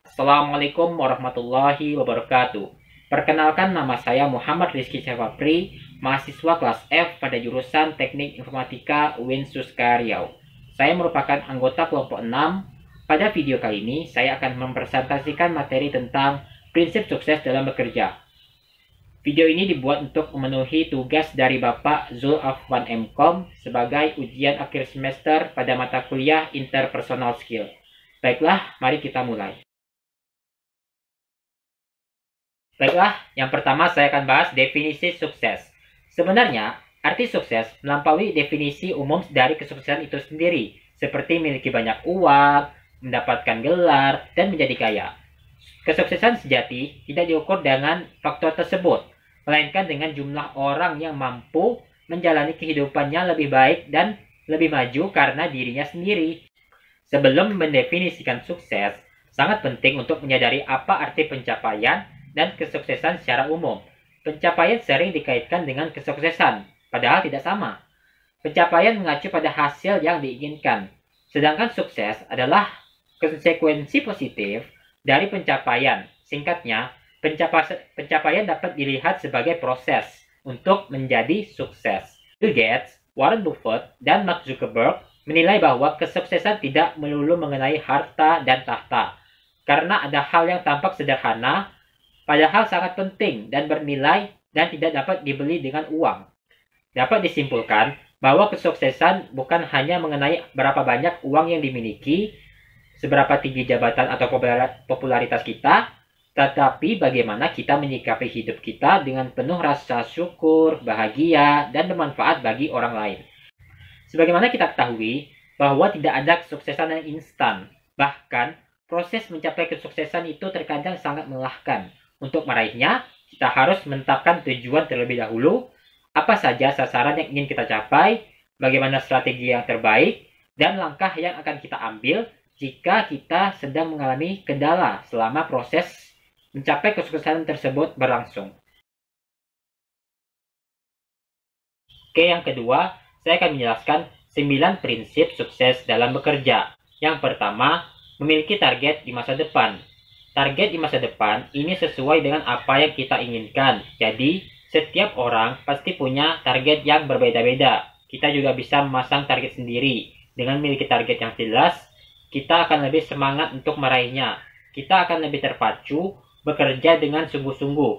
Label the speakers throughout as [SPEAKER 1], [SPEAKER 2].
[SPEAKER 1] Assalamualaikum warahmatullahi wabarakatuh. Perkenalkan, nama saya Muhammad Rizky Syafafri, mahasiswa kelas F pada jurusan Teknik Informatika UIN Suska Riau. Saya merupakan anggota kelompok 6. Pada video kali ini, saya akan mempresentasikan materi tentang prinsip sukses dalam bekerja. Video ini dibuat untuk memenuhi tugas dari Bapak Zul Afwan MKom sebagai ujian akhir semester pada mata kuliah Interpersonal Skill. Baiklah, mari kita mulai. Baiklah, yang pertama saya akan bahas definisi sukses. Sebenarnya, arti sukses melampaui definisi umum dari kesuksesan itu sendiri, seperti memiliki banyak uang, mendapatkan gelar, dan menjadi kaya. Kesuksesan sejati tidak diukur dengan faktor tersebut, melainkan dengan jumlah orang yang mampu menjalani kehidupannya lebih baik dan lebih maju karena dirinya sendiri. Sebelum mendefinisikan sukses, sangat penting untuk menyadari apa arti pencapaian dan kesuksesan secara umum. Pencapaian sering dikaitkan dengan kesuksesan, padahal tidak sama. Pencapaian mengacu pada hasil yang diinginkan, sedangkan sukses adalah konsekuensi positif dari pencapaian. Singkatnya, pencapaian dapat dilihat sebagai proses untuk menjadi sukses. Bill Gates, Warren Buffett, dan Mark Zuckerberg menilai bahwa kesuksesan tidak melulu mengenai harta dan tahta, karena ada hal yang tampak sederhana, padahal sangat penting dan bernilai dan tidak dapat dibeli dengan uang. Dapat disimpulkan bahwa kesuksesan bukan hanya mengenai berapa banyak uang yang dimiliki, seberapa tinggi jabatan atau popularitas kita, tetapi bagaimana kita menyikapi hidup kita dengan penuh rasa syukur, bahagia, dan bermanfaat bagi orang lain. Sebagaimana kita ketahui bahwa tidak ada kesuksesan yang instan, bahkan proses mencapai kesuksesan itu terkadang sangat melelahkan. Untuk meraihnya, kita harus menetapkan tujuan terlebih dahulu, apa saja sasaran yang ingin kita capai, bagaimana strategi yang terbaik, dan langkah yang akan kita ambil jika kita sedang mengalami kendala selama proses mencapai kesuksesan tersebut berlangsung. Oke, yang kedua, saya akan menjelaskan 9 prinsip sukses dalam bekerja. Yang pertama, memiliki target di masa depan. Target di masa depan ini sesuai dengan apa yang kita inginkan. Jadi, setiap orang pasti punya target yang berbeda-beda. Kita juga bisa memasang target sendiri. Dengan memiliki target yang jelas, kita akan lebih semangat untuk meraihnya. Kita akan lebih terpacu, bekerja dengan sungguh-sungguh.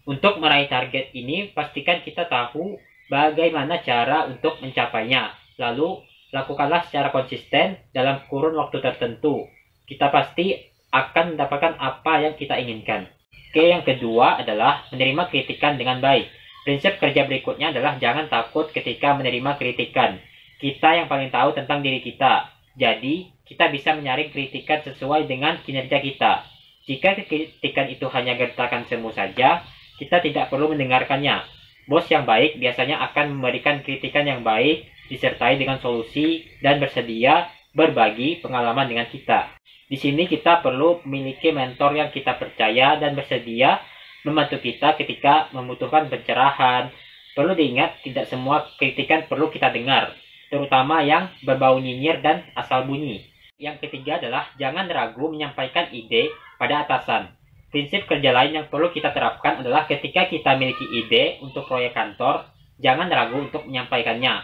[SPEAKER 1] Untuk meraih target ini, pastikan kita tahu bagaimana cara untuk mencapainya. Lalu, lakukanlah secara konsisten dalam kurun waktu tertentu. Kita pasti akan mendapatkan apa yang kita inginkan. Oke, yang kedua adalah menerima kritikan dengan baik. Prinsip kerja berikutnya adalah jangan takut ketika menerima kritikan. Kita yang paling tahu tentang diri kita. Jadi, kita bisa menyaring kritikan sesuai dengan kinerja kita. Jika kritikan itu hanya gertakan semu saja, kita tidak perlu mendengarkannya. Bos yang baik biasanya akan memberikan kritikan yang baik, disertai dengan solusi, dan bersedia berbagi pengalaman dengan kita. Di sini kita perlu memiliki mentor yang kita percaya dan bersedia membantu kita ketika membutuhkan pencerahan. Perlu diingat, tidak semua kritikan perlu kita dengar, terutama yang berbau nyinyir dan asal bunyi. Yang ketiga adalah jangan ragu menyampaikan ide pada atasan. Prinsip kerja lain yang perlu kita terapkan adalah ketika kita memiliki ide untuk proyek kantor, jangan ragu untuk menyampaikannya.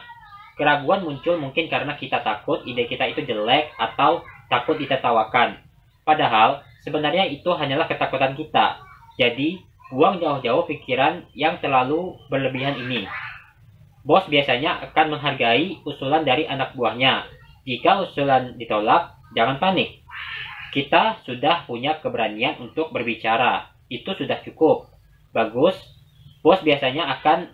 [SPEAKER 1] Keraguan muncul mungkin karena kita takut ide kita itu jelek atau takut ditertawakan. Padahal, sebenarnya itu hanyalah ketakutan kita. Jadi, buang jauh-jauh pikiran yang terlalu berlebihan ini. Bos biasanya akan menghargai usulan dari anak buahnya. Jika usulan ditolak, jangan panik. Kita sudah punya keberanian untuk berbicara. Itu sudah cukup. Bagus. Bos biasanya akan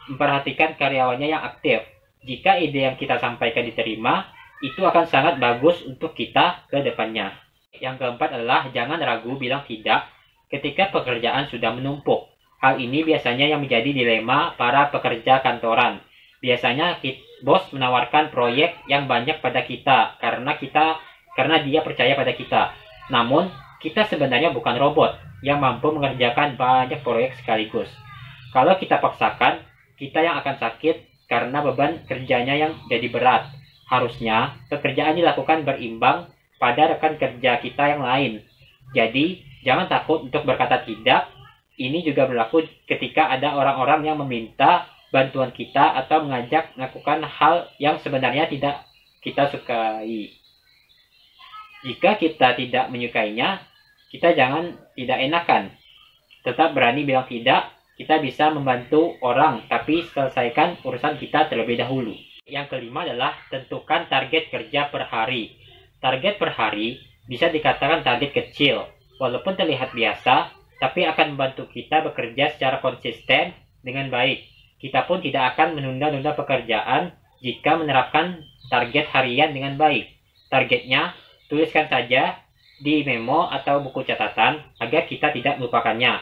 [SPEAKER 1] memperhatikan karyawannya yang aktif. Jika ide yang kita sampaikan diterima, itu akan sangat bagus untuk kita ke depannya. Yang keempat adalah jangan ragu bilang tidak ketika pekerjaan sudah menumpuk. Hal ini biasanya yang menjadi dilema para pekerja kantoran. Biasanya bos menawarkan proyek yang banyak pada kita karena dia percaya pada kita. Namun, kita sebenarnya bukan robot yang mampu mengerjakan banyak proyek sekaligus. Kalau kita paksakan, kita yang akan sakit karena beban kerjanya yang jadi berat. Harusnya pekerjaan dilakukan berimbang pada rekan kerja kita yang lain. Jadi, jangan takut untuk berkata tidak. Ini juga berlaku ketika ada orang-orang yang meminta bantuan kita atau mengajak melakukan hal yang sebenarnya tidak kita sukai. Jika kita tidak menyukainya, kita jangan tidak enakan. Tetap berani bilang tidak. Kita bisa membantu orang, tapi selesaikan urusan kita terlebih dahulu. Yang kelima adalah tentukan target kerja per hari. Target per hari bisa dikatakan target kecil, walaupun terlihat biasa, tapi akan membantu kita bekerja secara konsisten dengan baik. Kita pun tidak akan menunda-nunda pekerjaan jika menerapkan target harian dengan baik. Targetnya, tuliskan saja di memo atau buku catatan agar kita tidak melupakannya.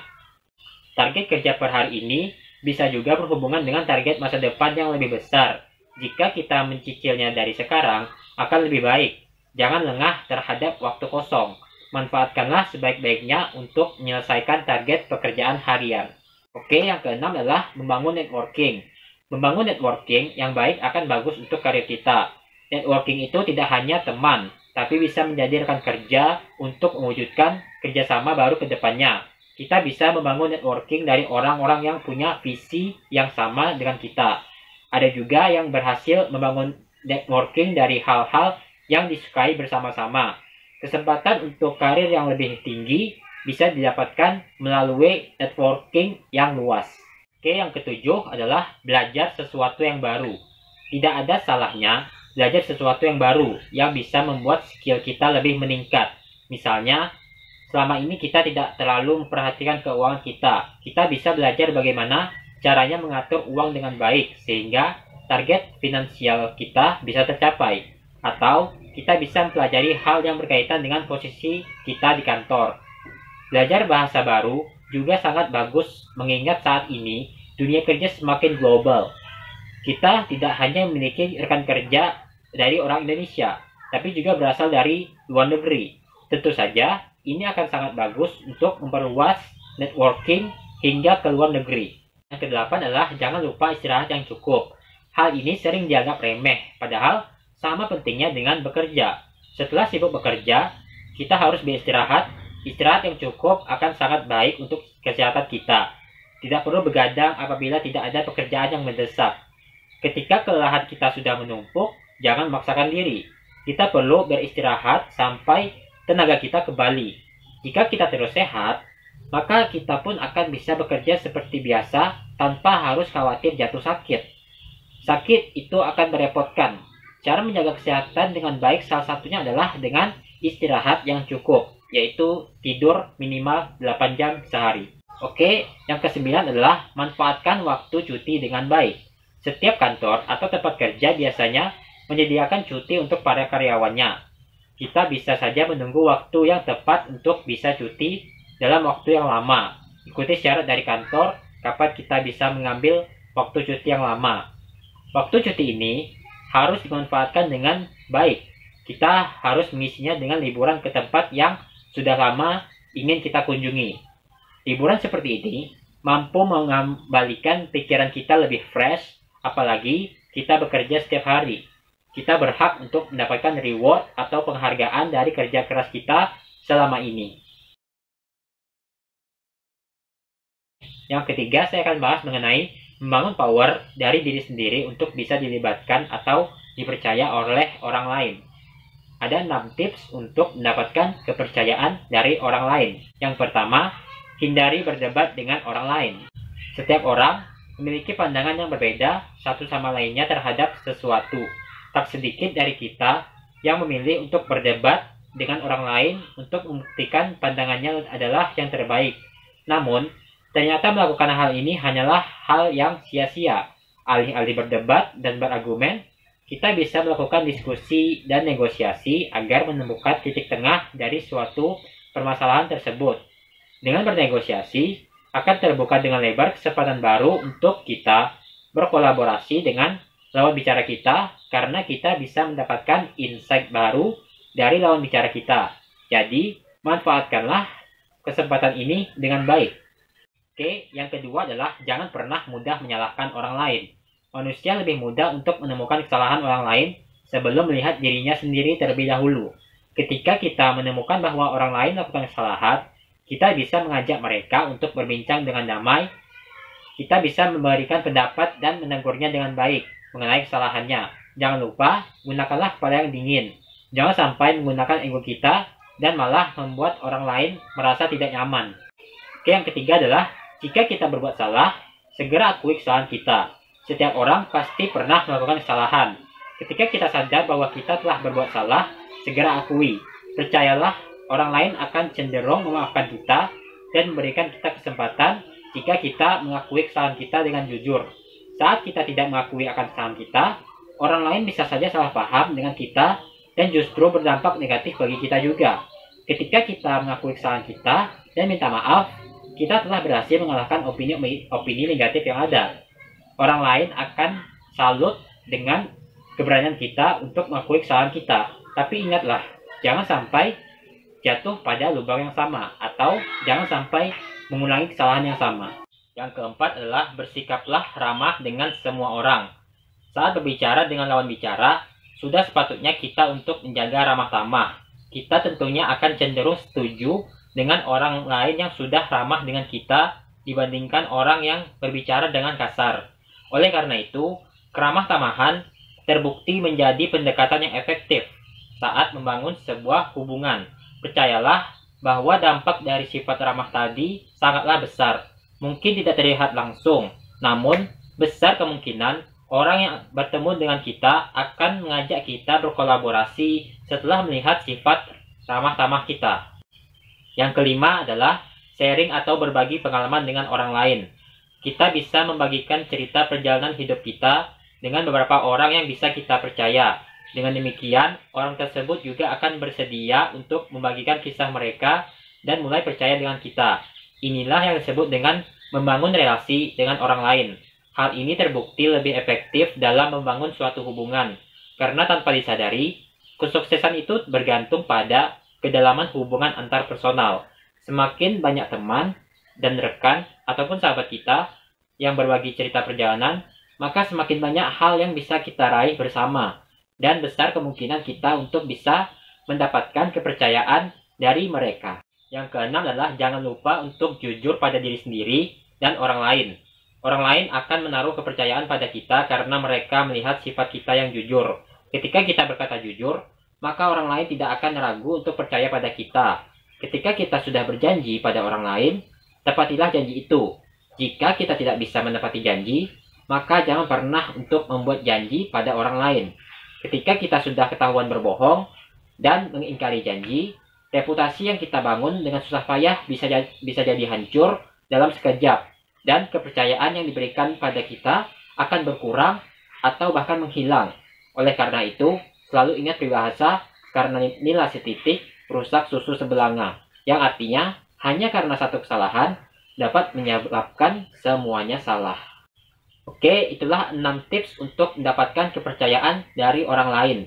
[SPEAKER 1] Target kerja per hari ini bisa juga berhubungan dengan target masa depan yang lebih besar. Jika kita mencicilnya dari sekarang, akan lebih baik. Jangan lengah terhadap waktu kosong. Manfaatkanlah sebaik-baiknya untuk menyelesaikan target pekerjaan harian. Oke, yang keenam adalah membangun networking. Membangun networking yang baik akan bagus untuk karir kita. Networking itu tidak hanya teman, tapi bisa menjadi rekan kerja untuk mewujudkan kerjasama baru ke depannya. Kita bisa membangun networking dari orang-orang yang punya visi yang sama dengan kita. Ada juga yang berhasil membangun networking dari hal-hal yang disukai bersama-sama. Kesempatan untuk karir yang lebih tinggi bisa didapatkan melalui networking yang luas. Oke, yang ketujuh adalah belajar sesuatu yang baru. Tidak ada salahnya belajar sesuatu yang baru yang bisa membuat skill kita lebih meningkat. Misalnya, selama ini kita tidak terlalu memperhatikan keuangan kita. Kita bisa belajar bagaimana caranya mengatur uang dengan baik sehingga target finansial kita bisa tercapai. Atau kita bisa mempelajari hal yang berkaitan dengan posisi kita di kantor. Belajar bahasa baru juga sangat bagus mengingat saat ini dunia kerja semakin global. Kita tidak hanya memiliki rekan kerja dari orang Indonesia, tapi juga berasal dari luar negeri. Tentu saja, ini akan sangat bagus untuk memperluas networking hingga ke luar negeri. Yang kedelapan adalah jangan lupa istirahat yang cukup. Hal ini sering dianggap remeh, padahal sama pentingnya dengan bekerja. Setelah sibuk bekerja, kita harus beristirahat. Istirahat yang cukup akan sangat baik untuk kesehatan kita. Tidak perlu begadang apabila tidak ada pekerjaan yang mendesak. Ketika kelelahan kita sudah menumpuk, jangan memaksakan diri. Kita perlu beristirahat sampai tenaga kita kembali. Jika kita terus sehat, maka kita pun akan bisa bekerja seperti biasa tanpa harus khawatir jatuh sakit. Sakit itu akan merepotkan. Cara menjaga kesehatan dengan baik salah satunya adalah dengan istirahat yang cukup, yaitu tidur minimal 8 jam sehari. Oke, yang kesembilan adalah manfaatkan waktu cuti dengan baik. Setiap kantor atau tempat kerja biasanya menyediakan cuti untuk para karyawannya. Kita bisa saja menunggu waktu yang tepat untuk bisa cuti dalam waktu yang lama. Ikuti syarat dari kantor kapan kita bisa mengambil waktu cuti yang lama. Waktu cuti ini harus dimanfaatkan dengan baik. Kita harus mengisinya dengan liburan ke tempat yang sudah lama ingin kita kunjungi. Liburan seperti ini mampu mengembalikan pikiran kita lebih fresh, apalagi kita bekerja setiap hari. Kita berhak untuk mendapatkan reward atau penghargaan dari kerja keras kita selama ini. Yang ketiga, saya akan bahas mengenai membangun power dari diri sendiri untuk bisa dilibatkan atau dipercaya oleh orang lain. Ada 6 tips untuk mendapatkan kepercayaan dari orang lain. Yang pertama, hindari berdebat dengan orang lain. Setiap orang memiliki pandangan yang berbeda satu sama lainnya terhadap sesuatu. Tak sedikit dari kita yang memilih untuk berdebat dengan orang lain untuk membuktikan pandangannya adalah yang terbaik. Namun, ternyata melakukan hal ini hanyalah hal yang sia-sia. Alih-alih berdebat dan berargumen, kita bisa melakukan diskusi dan negosiasi agar menemukan titik tengah dari suatu permasalahan tersebut. Dengan bernegosiasi, akan terbuka dengan lebar kesempatan baru untuk kita berkolaborasi dengan lawan bicara kita, karena kita bisa mendapatkan insight baru dari lawan bicara kita. Jadi, manfaatkanlah kesempatan ini dengan baik. Oke, yang kedua adalah jangan pernah mudah menyalahkan orang lain. Manusia lebih mudah untuk menemukan kesalahan orang lain sebelum melihat dirinya sendiri terlebih dahulu. Ketika kita menemukan bahwa orang lain melakukan kesalahan, kita bisa mengajak mereka untuk berbincang dengan damai. Kita bisa memberikan pendapat dan menegurnya dengan baik mengenai kesalahannya. Jangan lupa, gunakanlah kepala yang dingin. Jangan sampai menggunakan ego kita dan malah membuat orang lain merasa tidak nyaman. Oke, yang ketiga adalah, jika kita berbuat salah, segera akui kesalahan kita. Setiap orang pasti pernah melakukan kesalahan. Ketika kita sadar bahwa kita telah berbuat salah, segera akui. Percayalah, orang lain akan cenderung memaafkan kita dan memberikan kita kesempatan jika kita mengakui kesalahan kita dengan jujur. Saat kita tidak mengakui akan kesalahan kita, orang lain bisa saja salah paham dengan kita dan justru berdampak negatif bagi kita juga. Ketika kita mengakui kesalahan kita dan minta maaf, kita telah berhasil mengalahkan opini negatif yang ada. Orang lain akan salut dengan keberanian kita untuk mengakui kesalahan kita. Tapi ingatlah, jangan sampai jatuh pada lubang yang sama, atau jangan sampai mengulangi kesalahan yang sama. Yang keempat adalah, bersikaplah ramah dengan semua orang. Saat berbicara dengan lawan bicara, sudah sepatutnya kita untuk menjaga ramah tamah. Kita tentunya akan cenderung setuju dengan orang lain yang sudah ramah dengan kita dibandingkan orang yang berbicara dengan kasar. Oleh karena itu, keramah tamahan terbukti menjadi pendekatan yang efektif saat membangun sebuah hubungan. Percayalah bahwa dampak dari sifat ramah tadi sangatlah besar. Mungkin tidak terlihat langsung, namun besar kemungkinan orang yang bertemu dengan kita akan mengajak kita berkolaborasi setelah melihat sifat ramah tamah kita. Yang kelima adalah sharing atau berbagi pengalaman dengan orang lain. Kita bisa membagikan cerita perjalanan hidup kita dengan beberapa orang yang bisa kita percaya. Dengan demikian, orang tersebut juga akan bersedia untuk membagikan kisah mereka dan mulai percaya dengan kita. Inilah yang disebut dengan membangun relasi dengan orang lain. Hal ini terbukti lebih efektif dalam membangun suatu hubungan, karena tanpa disadari, kesuksesan itu bergantung pada kedalaman hubungan antar personal. Semakin banyak teman dan rekan ataupun sahabat kita yang berbagi cerita perjalanan, maka semakin banyak hal yang bisa kita raih bersama, dan besar kemungkinan kita untuk bisa mendapatkan kepercayaan dari mereka. Yang keenam adalah, jangan lupa untuk jujur pada diri sendiri dan orang lain. Orang lain akan menaruh kepercayaan pada kita karena mereka melihat sifat kita yang jujur. Ketika kita berkata jujur, maka orang lain tidak akan ragu untuk percaya pada kita. Ketika kita sudah berjanji pada orang lain, tepatilah janji itu. Jika kita tidak bisa menepati janji, maka jangan pernah untuk membuat janji pada orang lain. Ketika kita sudah ketahuan berbohong dan mengingkari janji, reputasi yang kita bangun dengan susah payah bisa jadi hancur dalam sekejap, dan kepercayaan yang diberikan pada kita akan berkurang atau bahkan menghilang. Oleh karena itu, selalu ingat peribahasa, karena nila setitik rusak susu sebelanga, yang artinya hanya karena satu kesalahan dapat menyebabkan semuanya salah. Oke, itulah 6 tips untuk mendapatkan kepercayaan dari orang lain.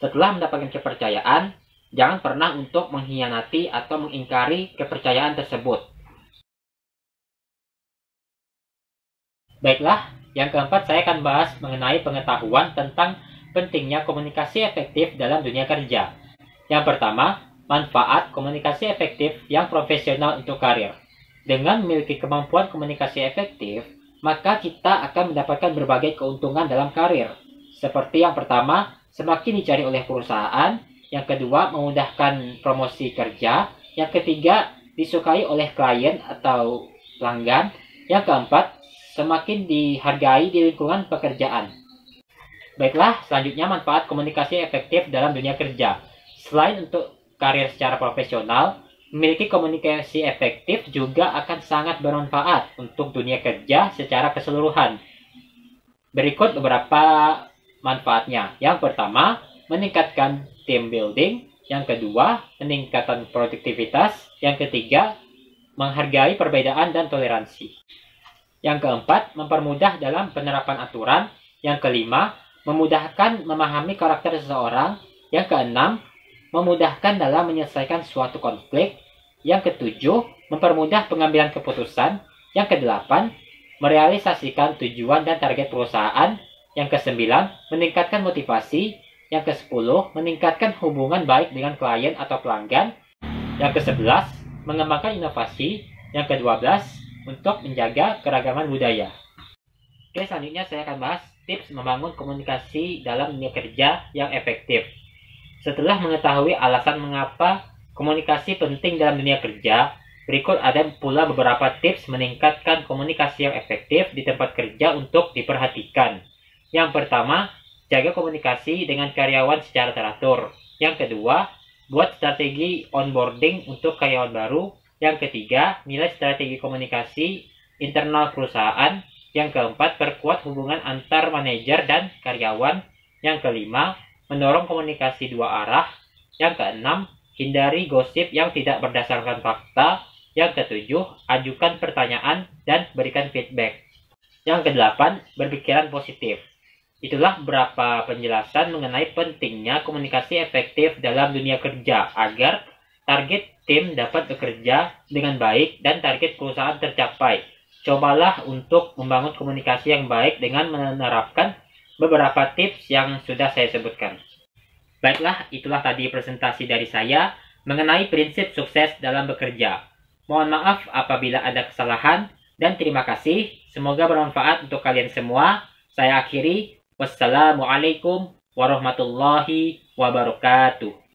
[SPEAKER 1] Setelah mendapatkan kepercayaan, jangan pernah untuk mengkhianati atau mengingkari kepercayaan tersebut. Baiklah, yang keempat saya akan bahas mengenai pengetahuan tentang pentingnya komunikasi efektif dalam dunia kerja. Yang pertama, manfaat komunikasi efektif yang profesional untuk karir. Dengan memiliki kemampuan komunikasi efektif, maka kita akan mendapatkan berbagai keuntungan dalam karir. Seperti yang pertama, semakin dicari oleh perusahaan. Yang kedua, memudahkan promosi kerja. Yang ketiga, disukai oleh klien atau pelanggan. Yang keempat, semakin dihargai di lingkungan pekerjaan. Baiklah, selanjutnya manfaat komunikasi efektif dalam dunia kerja. Selain untuk karir secara profesional, memiliki komunikasi efektif juga akan sangat bermanfaat untuk dunia kerja secara keseluruhan. Berikut beberapa manfaatnya. Yang pertama, meningkatkan team building. Yang kedua, meningkatkan produktivitas. Yang ketiga, menghargai perbedaan dan toleransi. Yang keempat, mempermudah dalam penerapan aturan. Yang kelima, memudahkan memahami karakter seseorang. Yang keenam, memudahkan dalam menyelesaikan suatu konflik. Yang ketujuh, mempermudah pengambilan keputusan. Yang kedelapan, merealisasikan tujuan dan target perusahaan. Yang kesembilan, meningkatkan motivasi. Yang ke-10, meningkatkan hubungan baik dengan klien atau pelanggan. Yang ke-11, mengembangkan inovasi. Yang ke-12, untuk menjaga keragaman budaya. Oke, selanjutnya saya akan bahas tips membangun komunikasi dalam dunia kerja yang efektif. Setelah mengetahui alasan mengapa komunikasi penting dalam dunia kerja, berikut ada pula beberapa tips meningkatkan komunikasi yang efektif di tempat kerja untuk diperhatikan. Yang pertama, jaga komunikasi dengan karyawan secara teratur. Yang kedua, buat strategi onboarding untuk karyawan baru. Yang ketiga, nilai strategi komunikasi internal perusahaan. Yang keempat, perkuat hubungan antar manajer dan karyawan. Yang kelima, mendorong komunikasi dua arah. Yang keenam, hindari gosip yang tidak berdasarkan fakta. Yang ketujuh, ajukan pertanyaan dan berikan feedback. Yang kedelapan, berpikiran positif. Itulah beberapa penjelasan mengenai pentingnya komunikasi efektif dalam dunia kerja agar target tim dapat bekerja dengan baik dan target perusahaan tercapai. Cobalah untuk membangun komunikasi yang baik dengan menerapkan beberapa tips yang sudah saya sebutkan. Baiklah, itulah tadi presentasi dari saya mengenai prinsip sukses dalam bekerja. Mohon maaf apabila ada kesalahan dan terima kasih. Semoga bermanfaat untuk kalian semua. Saya akhiri. Wassalamualaikum warahmatullahi wabarakatuh.